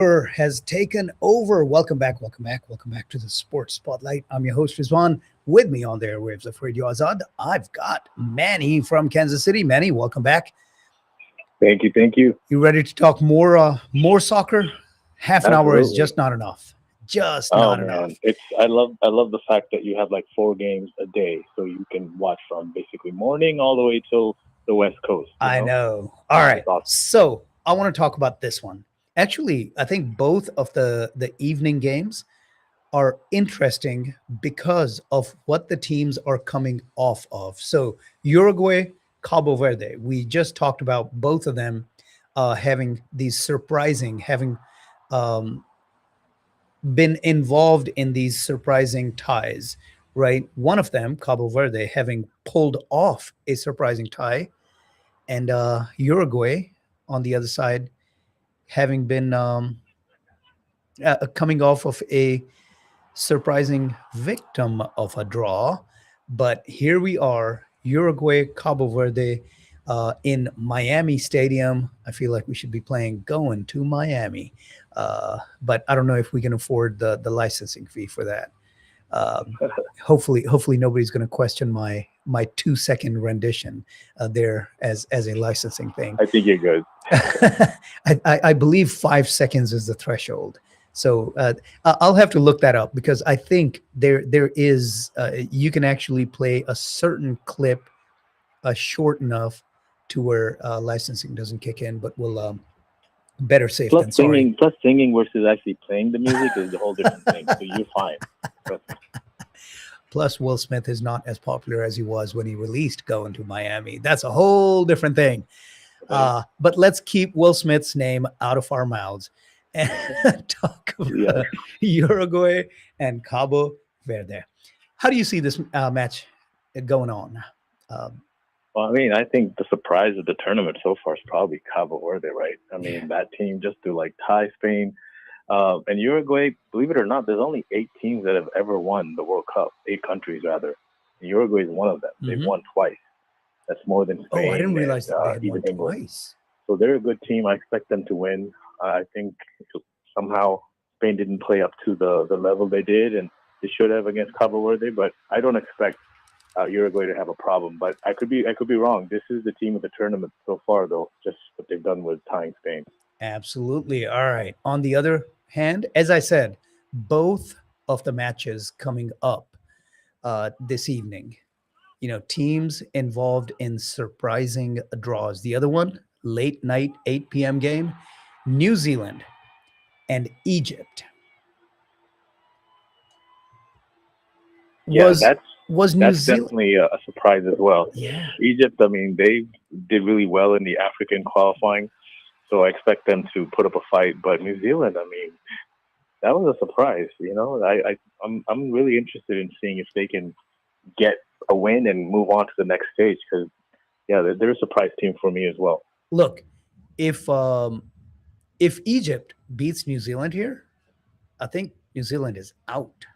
Has taken over. Welcome back, welcome back, welcome back to the Sports Spotlight. I'm your host, Rizwan. With me on the airwaves of Radio Azad, I've got Manny from Kansas City. Manny, welcome back. Thank you. Thank you. You ready to talk more soccer? Half an hour is Absolutely. just not enough. Just Oh not man, enough. I love the fact that you have like 4 games a day, so you can watch from basically morning all the way till the West Coast. I know. All It's right. awesome. So I want to talk about this one. Actually, I think both of the evening games are interesting because of what the teams are coming off of. So Uruguay, Cabo Verde, we just talked about both of them having these having um, been involved in these surprising ties, right? One of them, Cabo Verde, having pulled off a surprising tie, and Uruguay on the other side having been coming off of a surprising victim of a draw. But here we are, Uruguay, Cabo Verde, in Miami Stadium. I feel like we should be playing going to Miami. But I don't know if we can afford the licensing fee for that. Um, hopefully nobody's going to question my 2 second rendition there as a licensing thing. I think you're good. I believe 5 seconds is the threshold. So I'll have to look that up because I think there is you can actually play a certain clip short enough to where licensing doesn't kick in, but we'll better safe Plus than sorry. singing, plus singing versus actually playing the music is a whole different thing. So you're fine. Trust me. Plus, Will Smith is not as popular as he was when he released Going to Miami. That's a whole different thing. Right? But let's keep Will Smith's name out of our mouths and talk Yeah. about Uruguay and Cabo Verde. How do you see this match going on? Um, Well, I mean, I think the surprise of the tournament so far is probably Cabo Verde, right? I yeah. mean, that team just to like tie Spain. And Uruguay, believe it or not, there's only 8 teams that have ever won the World Cup. 8 countries, rather. And Uruguay is one of them. They've Hmm. won twice. That's more than Oh, I didn't Spain realize and that they had won even England. twice. So they're a good team. I expect them to win. I think somehow Spain didn't play up to the level they did, and they should have against Cabo Verde. But I don't expect Uruguay to have a problem. But I could be wrong. This is the team of the tournament so far, though. Just what they've done with tying Spain. Absolutely. All right. On the other hand, as I said, both of the matches coming up this evening, teams involved in surprising draws. The other one, late night, 8 p.m. game, New Zealand and Egypt. Yeah, Was that's was New that's Zealand? definitely a surprise as well. Yeah. Egypt, I mean, they did really well in the African qualifying, so I expect them to put up a fight. But New Zealand, I mean, that was a surprise. I'm really interested in seeing if they can get a win and move on to the next stage because yeah, they're a surprise team for me as well. Look, if Egypt beats New Zealand here, I think New Zealand is out.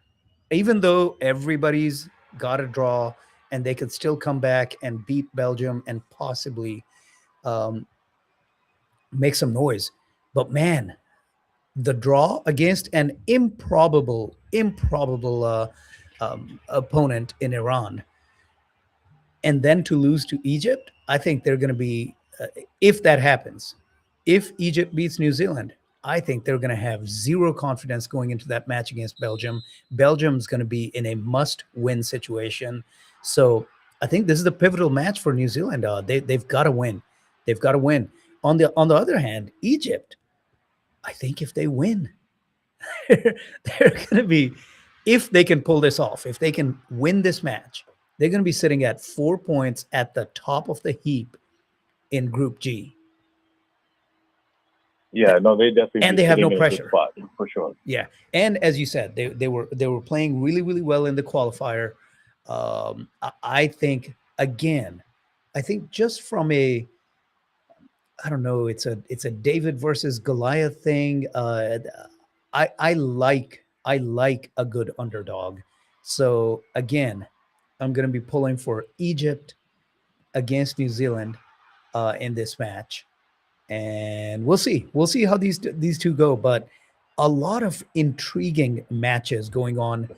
Even though everybody's got a draw and they could still come back and beat Belgium and possibly um, make some noise. But man, the draw against an improbable opponent in Iran, and then to lose to Egypt, I think they're going to be, if that happens, if Egypt beats New Zealand, I think they're going to have zero confidence going into that match against Belgium. Belgium's going to be in a must win situation. So I think this is the pivotal match for New Zealand. They've got to win. They've got to win. On the other hand, Egypt, I think if they win, they're going to be, if they can pull this off, if they can win this match, they're going to be sitting at 4 points at the top of the heap in Group G, Yeah, no, they definitely and be they have no sitting in a good pressure. spot for sure. Yeah, and as you said, they were playing really well in the qualifier. I think again, I think just from a, I don't know, it's a David versus Goliath thing. I like a good underdog. So again, I'm going to be pulling for Egypt against New Zealand in this match. and we'll see. We'll see how these two go. But a lot of intriguing matches going on,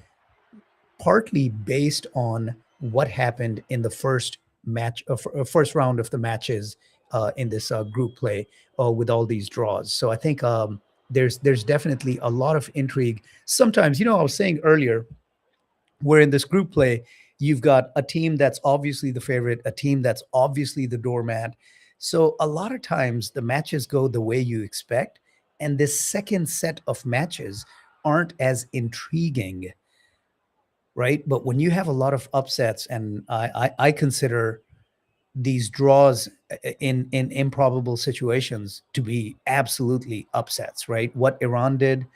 partly based on what happened in the first match, first round of the matches in this group play with all these draws. So I think there's definitely a lot of intrigue. Sometimes, I was saying earlier, where in this group play, you've got a team that's obviously the favorite, a team that's obviously the doormat. So a lot of times the matches go the way you expect, and this second set of matches aren't as intriguing, right? But when you have a lot of upsets, and I consider these draws in improbable situations to be absolutely upsets, right? What Iran did,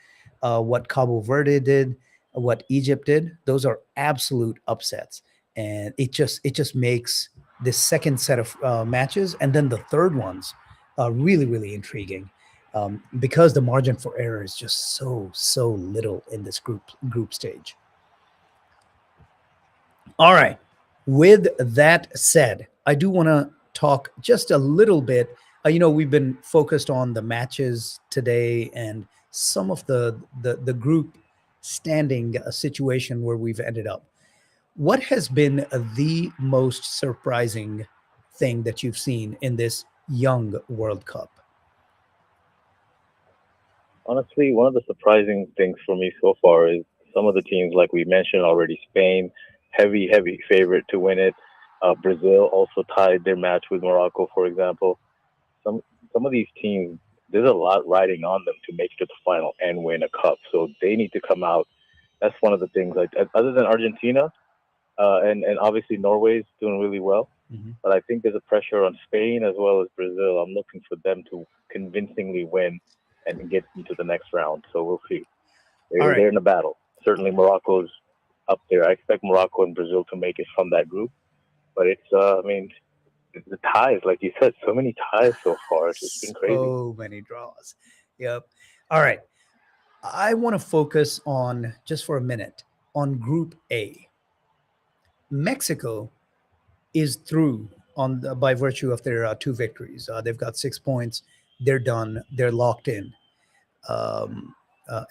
what Cabo Verde did, what Egypt did, those are absolute upsets, and it just makes this second set of matches, and then the third ones, really intriguing, because the margin for error is just so little in this group stage. All right. With that said, I do want to talk just a little bit. We've been focused on the matches today and some of the group standing situation where we've ended up. What has been the most surprising thing that you've seen in this young World Cup? Honestly, one of the surprising things for me so far is some of the teams, like we mentioned already, Spain, heavy favorite to win it. Brazil also tied their match with Morocco, for example. Some some of these teams, there's a lot riding on them to make it to the final and win a cup. So they need to come out. That's one of the things. Like other than Argentina, and obviously Norway's doing really well. Mhm. But I think there's a pressure on Spain as well as Brazil. I'm looking for them to convincingly win and get into the next round. So we'll see. All They're right. in a battle. Certainly Morocco's up there. I expect Morocco and Brazil to make it from that group. But I mean, the ties, like you said, so many ties so far. It's been crazy. So many draws. Yep. All right. I want to focus on, just for a minute, on Group A. Mexico is through by virtue of their two victories. They've got 6 points. They're done. They're locked in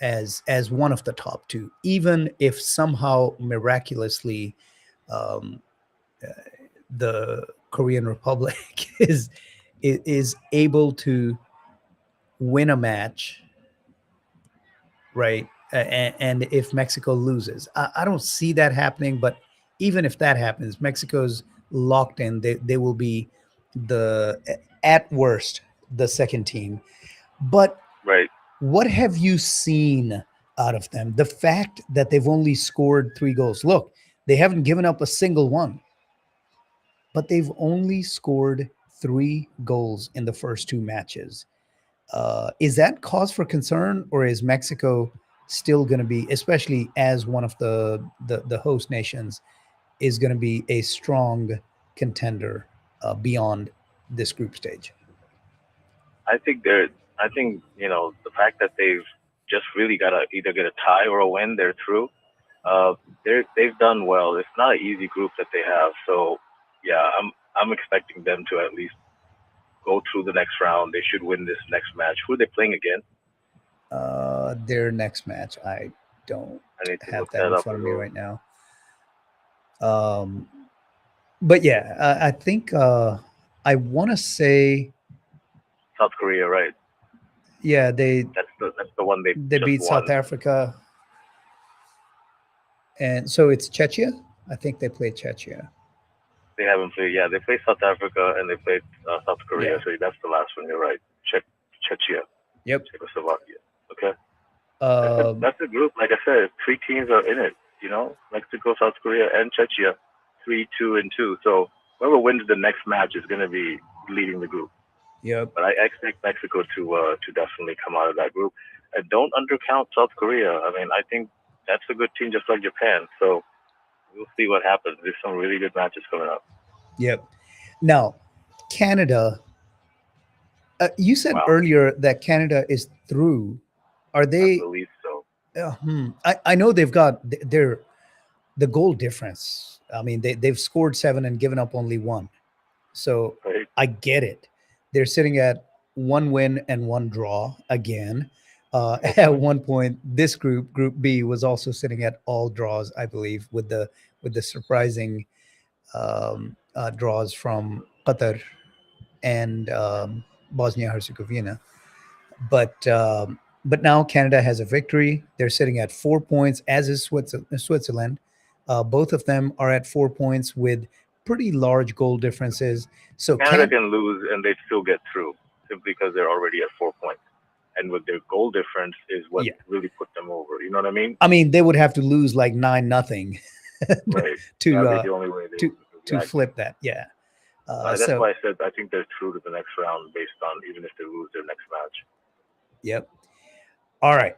as one of the top two. Even if somehow miraculously um, the Korean Republic is able to win a match, right? And if Mexico loses, I don't see that happening. But even if that happens, Mexico's locked in. They will be the, at worst, the second team. But Right. what have you seen out of them? The fact that they've only scored 3 goals. Look, they haven't given up a single one, but they've only scored 3 goals in the first two matches. Is that cause for concern, or is Mexico still going to be, especially as one of the host nations, is going to be a strong contender beyond this group stage? I think the fact that they've just really got to either get a tie or a win, they're through. They've done well. It's not an easy group that they have. So yeah, I'm expecting them to at least go through the next round. They should win this next match. Who are they playing again? Their next match, I don't I need to have look that that in up front as of me well. right now. But yeah, I think I want to say, South Korea, right? yeah, they That's the one they they just beat won. South Africa, and so it's Czechia. I think they played Czechia. They haven't played. Yeah, they played South Africa and they played South Korea. Yeah. So that's the last one. You're right. Czechia, Yep. Czechoslovakia. Okay. Um, That's a group. Like I said, 3 teams are in it. Mexico, South Korea, and Czechia, 3, 2, and 2. So whoever wins the next match is going to be leading the group. yep. But I expect Mexico to definitely come out of that group. And don't undercount South Korea. I mean, I think that's a good team, just like Japan. So we'll see what happens. There's some really good matches coming up. Yep. Now, Canada. You said Wow, earlier that Canada is through. Are I they? believe so. I know they've got their the goal difference. I mean, they've scored 7 and given up only 1. So Right? I get it. They're sitting at one win and one draw again. Oh At boy. one point, this Group B, was also sitting at all draws, I believe, with the surprising draws from Qatar and Bosnia Herzegovina. But now Canada has a victory. They're sitting at 4 points, as is Switzerland. Both of them are at 4 points with pretty large goal differences. So Canada can can lose and they still get through simply because they're already at 4 points. And with their goal difference is what yeah, really put them over. You know what I mean? I mean they would have to lose like 9-0 Right. to That'd be the only way they to would react. flip that. Yeah. That's So why I said I think they're through to the next round based on even if they lose their next match. yep. All right.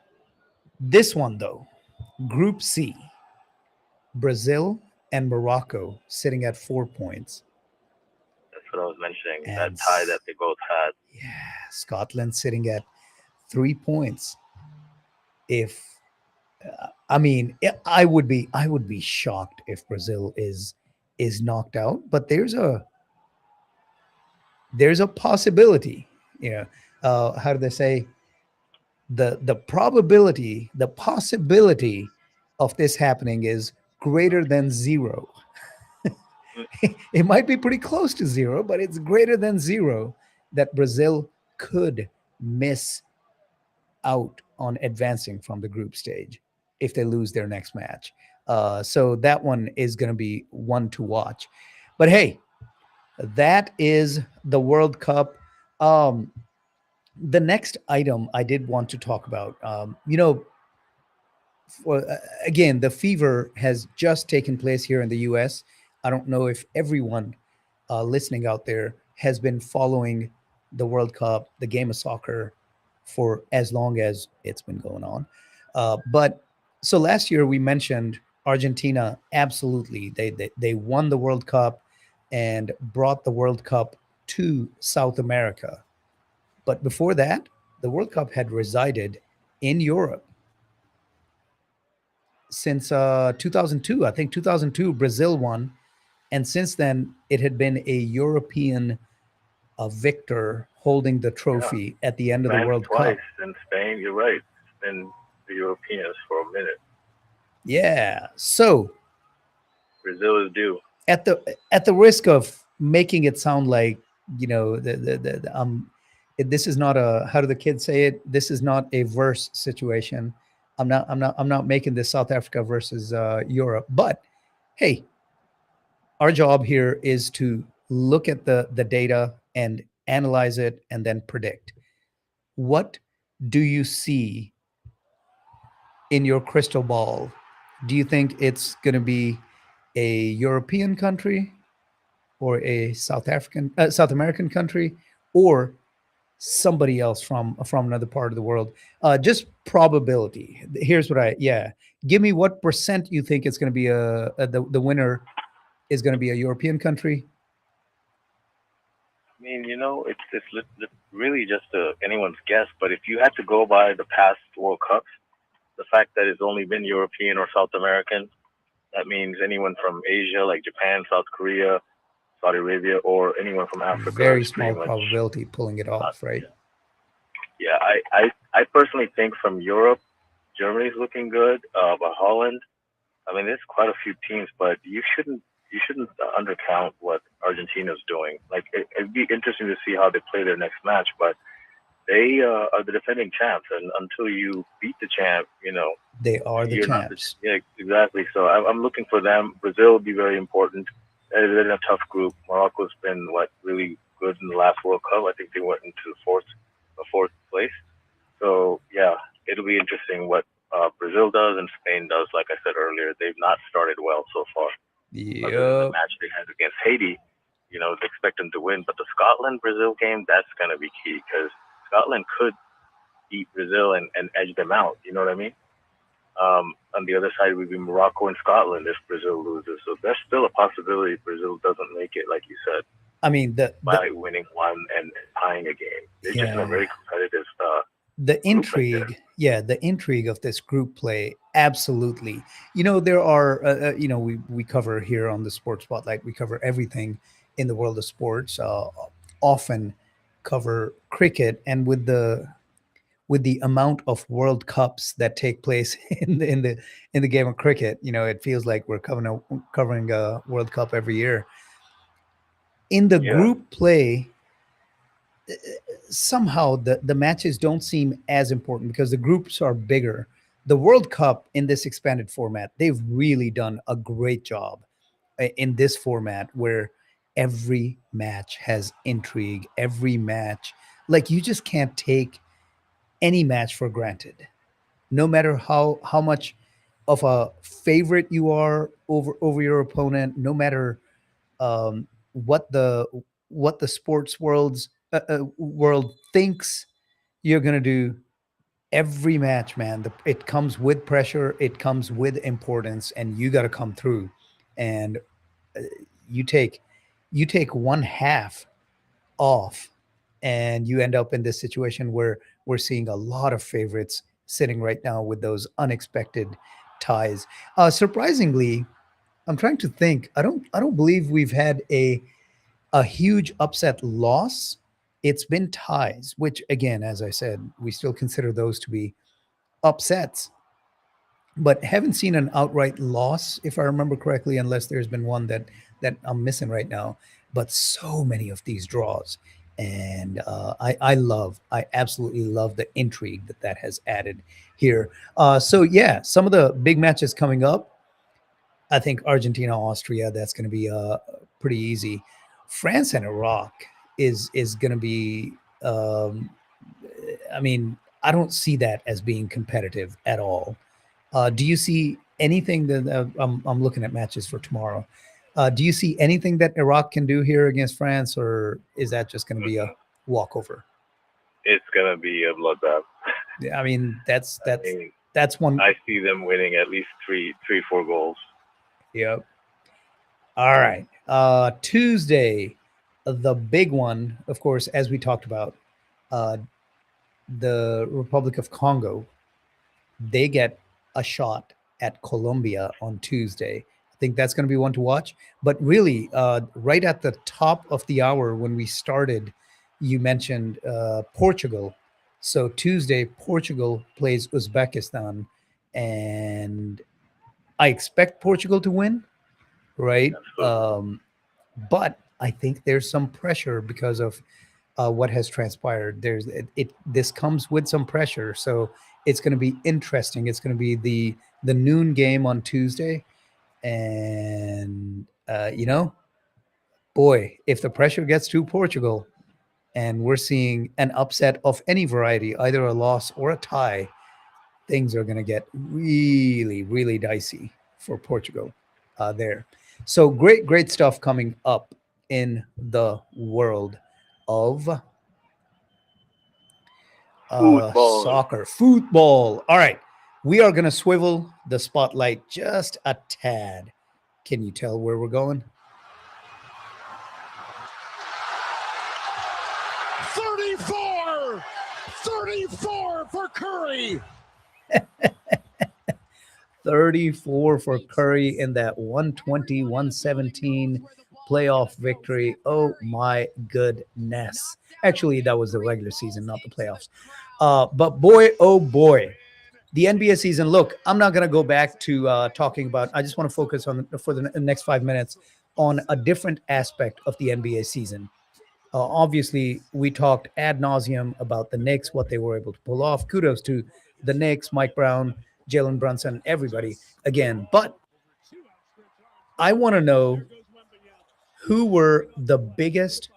This one though, Group C, Brazil and Morocco sitting at 4 points, That's what I was mentioning. That and tie that they both had. yeah, Scotland sitting at 3 points. If I mean, I would be shocked if Brazil is knocked out. But there's a possibility. You know, how do they say, the possibility of this happening is greater than zero. Mm. It might be pretty close to zero, but it's greater than zero that Brazil could miss out on advancing from the group stage if they lose their next match. So that one is going to be one to watch. But hey, that is the World Cup. Um, the next item I did want to talk about, again, the fever has just taken place here in the US. I don't know if everyone listening out there has been following the World Cup, the game of soccer, for as long as it's been going on. But so last year we mentioned Argentina. Absolutely, they won the World Cup and brought the World Cup to South America. But before that, the World Cup had resided in Europe since 2002. I think 2002 Brazil won, and since then it had been a European victor holding the Yeah. trophy at the end of the France World twice Cup. in Spain. You're right. It's been the Europeans for a minute. Yeah. So Brazil is due. at the risk of making it sound like, this is not a, how do the kids say it? This is not a verse situation. I'm not making this South Africa versus Europe. But hey, our job here is to look at the data and analyze it and then predict. What do you see in your crystal ball? Do you think it's going to be a European country, or a South American country, or somebody else from another part of the world? Just probability. Here's what yeah. Give me what percent you think it's going to be the winner is going to be a European country. I mean, really just anyone's guess. But if you had to go by the past World Cups, the fact that it's only been European or South American, that means anyone from Asia, like Japan, South Korea, Saudi Arabia, or anyone from Africa Very is pretty small much probability pulling it not. off, right? Yeah, I personally think from Europe, Germany's looking good, but Holland, I mean, there's quite a few teams, but you shouldn't undercount what Argentina's doing. Like it'd be interesting to see how they play their next match, but they are the defending champs, and until you beat the champ, They are the you're not the champs. yeah exactly. So I'm looking for them. Brazil will be very important. They're in a tough group. Morocco's been really good in the last World Cup. I think they went into fourth place. So yeah, it'll be interesting what Brazil does and Spain does. Like I said earlier, they've not started well so far. Other than the Yep. match they had against Haiti, they expect them to win. But the Scotland Brazil game, that's going to be key because Scotland could beat Brazil and edge them out. You know what I mean? On the other side would be Morocco and Scotland if Brazil loses. So there's still a possibility Brazil doesn't make it, like you said, I mean by winning one and tying a game. They're just in a yeah, very competitive the group right there. intrigue, yeah, the intrigue of this group play, absolutely. There are, we cover here on the Sports Spotlight, we cover everything in the world of sports. Often cover cricket, and with the amount of World Cups that take place in the game of cricket, it feels like we're covering a World Cup every year. In the Yeah. group play, somehow the matches don't seem as important because the groups are bigger. The World Cup in this expanded format, they've really done a great job in this format where every match has intrigue, every match, like you just can't take any match for granted, no matter how much of a favorite you are over your opponent, no matter um, what the sports world thinks you're gonna do. Every match, man, it comes with pressure, it comes with importance, and you got to come through. And uh, you take you take one half off, and you end up in this situation where we're seeing a lot of favorites sitting right now with those unexpected ties. Surprisingly, I'm trying to think. I don't believe we've had a huge upset loss. It's been ties, which again, as I said, we still consider those to be upsets, but haven't seen an outright loss, if I remember correctly, unless there's been one that I'm missing right now. But so many of these draws, and I absolutely love the intrigue that has added here. So yeah, some of the big matches coming up. I think Argentina, Austria, that's going to be pretty easy. France and Iraq is going to be. I mean, I don't see that as being competitive at all. Do you see anything that I'm looking at matches for tomorrow? Do you see anything that Iraq can do here against France, or is that just going to be a walkover? It's gonna be a bloodbath. Yeah, I mean, that's I that's mean, that's one. I see them winning at least three, 4 goals. Yep. All right. Tuesday, the big one, of course, as we talked about, uh, the Republic of Congo, they get a shot at Colombia on Tuesday. I think that's going to be one to watch. But really, right at the top of the hour when we started, you mentioned Portugal. So Tuesday, Portugal plays Uzbekistan, and I expect Portugal to win, right? Absolutely. But I think there's some pressure because of what has transpired. This comes with some pressure, so it's going to be interesting. It's going to be the noon game on Tuesday, and boy, if the pressure gets to Portugal, and we're seeing an upset of any variety, either a loss or a tie, things are going to get really, really dicey for Portugal there. So great stuff coming up in the world of Football. soccer, football. All right. We are going to swivel the spotlight just a tad. Can you tell where we're going? 34 for Curry. 34 for Curry in that 120-117 playoff victory. Oh my goodness. Actually, that was the regular season, not the playoffs. But boy, oh boy, the NBA season. Look, I'm not going to go back to talking about, I just want to focus on for the next 5 minutes on a different aspect of the NBA season. Obviously, we talked ad nauseum about the Knicks, what they were able to pull off. Kudos to the Knicks, Mike Brown, Jalen Brunson, everybody again. But I want to know who were the biggest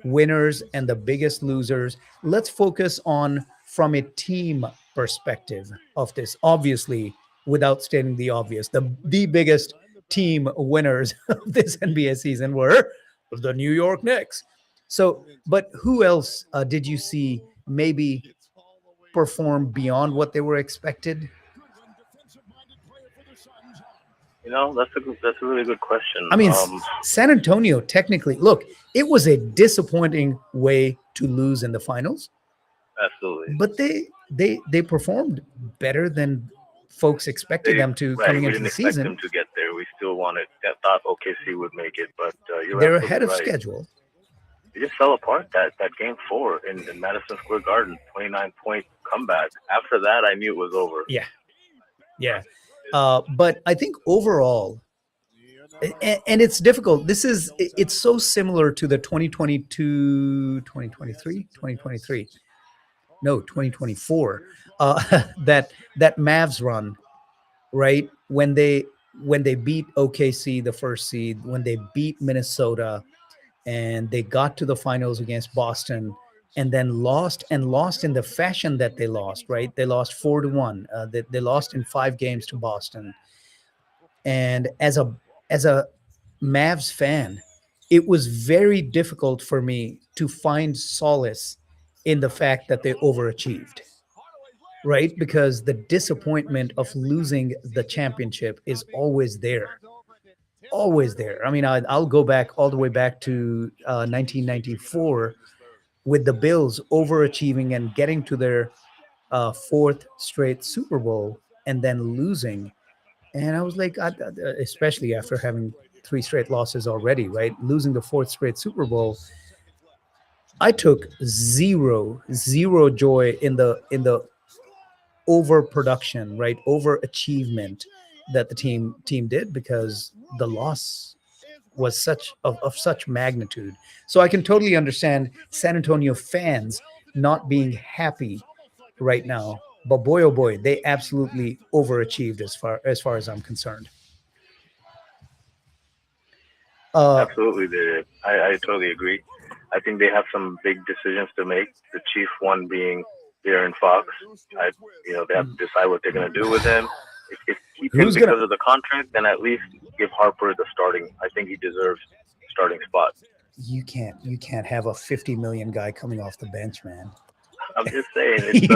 winners and the biggest losers. Let's focus on from a team perspective of this. Obviously, without stating the obvious, the biggest team winners of this NBA season were the New York Knicks. So, but who else did you see maybe perform beyond what they were expected? That's a really good question. I mean, San Antonio technically, look, it was a disappointing way to lose in the finals, Absolutely. but they performed better than folks expected them to Right. coming We into didn't the expect season. them to get there. We still thought OKC would make it, but you're They're absolutely ahead of right. schedule. It just fell apart that game 4 in Madison Square Garden, 29-point comeback. After that, I knew it was over. Yeah. But I think overall, and it's difficult. It's so similar to the 2024 that Mavs run, right? When they beat OKC, the first seed, when they beat Minnesota, and they got to the finals against Boston, and then lost in the fashion that they lost, right? They lost 4-1. They lost in 5 games to Boston. And as a Mavs fan, it was very difficult for me to find solace in the fact that they overachieved, right? Because the disappointment of losing the championship is always there. Always there. I mean, I'll go back all the way back to 1994 with the Bills overachieving and getting to their 4th straight Super Bowl and then losing. And I was like, especially after having 3 straight losses already, right? Losing the 4th straight Super Bowl, I took zero joy in the overproduction, right? Overachievement that the team did, because the loss was of such magnitude. So I can totally understand San Antonio fans not being happy right now. But boy, oh boy, they absolutely overachieved as far as I'm concerned. Absolutely, they did. I totally agree. I think they have some big decisions to make. The chief one being De'Aaron Fox. They have to decide what they're going to do with him. If keep him because of the contract, then at least give Harper the starting. I think he deserves starting spot. You can't have a $50 million guy coming off the bench, man. I'm just saying.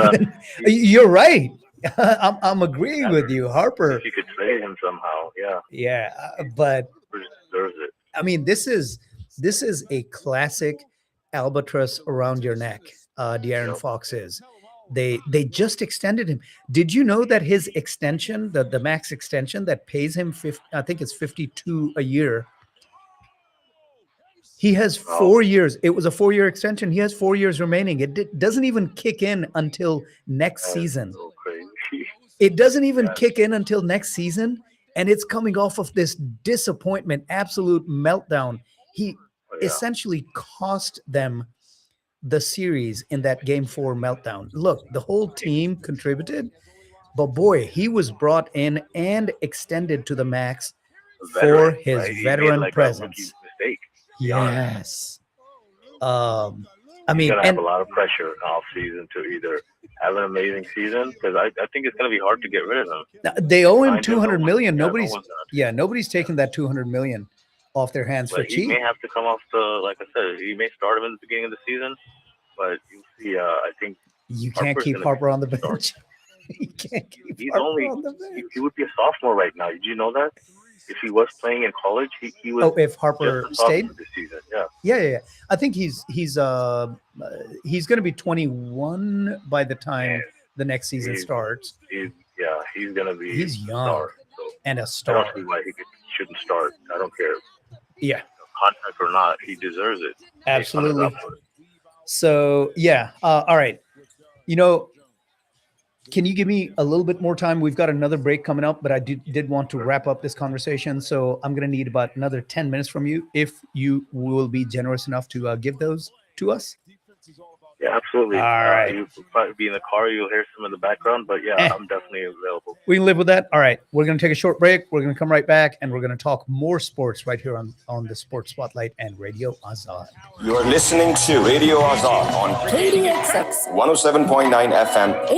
You're right. I'm agreeing with you, Harper. If you could trade him somehow, yeah. Yeah, but Harper deserves it. I mean, this is a classic albatross around your neck. De'Aaron Fox is. They just extended him. Did you know that his extension, the max extension that pays him I think it's $52 a year. He has 4 years. It was a 4-year extension. He has 4 years remaining. It doesn't even kick in until next season. So crazy. It doesn't even kick in until next season, and it's coming off of this disappointment, absolute meltdown. He essentially cost them the series in that Game 4 meltdown. Look, the whole team contributed, but boy, he was brought in and extended to the max for his veteran presence. Yes. I mean, he's gonna have a lot of pressure off season to either have an amazing season, because I think it's gonna be hard to get rid of him. They owe him $200 million. Nobody's taking that $200 million off their hands for cheap. He may have to come off like I said, he may start him in the beginning of the season, but you'll see. I think you can't keep Harper on the bench. You can't keep Harper on the bench. He would be a sophomore right now. Did you know that? If he was playing in college, he was. Oh, if Harper stayed this season, yeah. I think he's going to be 21 by the time the next season starts. He's going to be. He's young and a I star. don't see why he shouldn't start. I don't care. Yeah, contract or not, he deserves it. Absolutely. So all right. Can you give me a little bit more time? We've got another break coming up, but I did want to wrap up this conversation. So I'm going to need about another 10 minutes from you, if you will be generous enough to give those to us. Yeah, absolutely. All right. You'll probably be in the car. You'll hear some in the background, but I'm definitely available. We can live with that. All right. We're going to take a short break. We're going to come right back, and we're going to talk more sports right here on the Sports Spotlight and Radio Azad. You're listening to Radio Azad on KDXX 107.9 FM.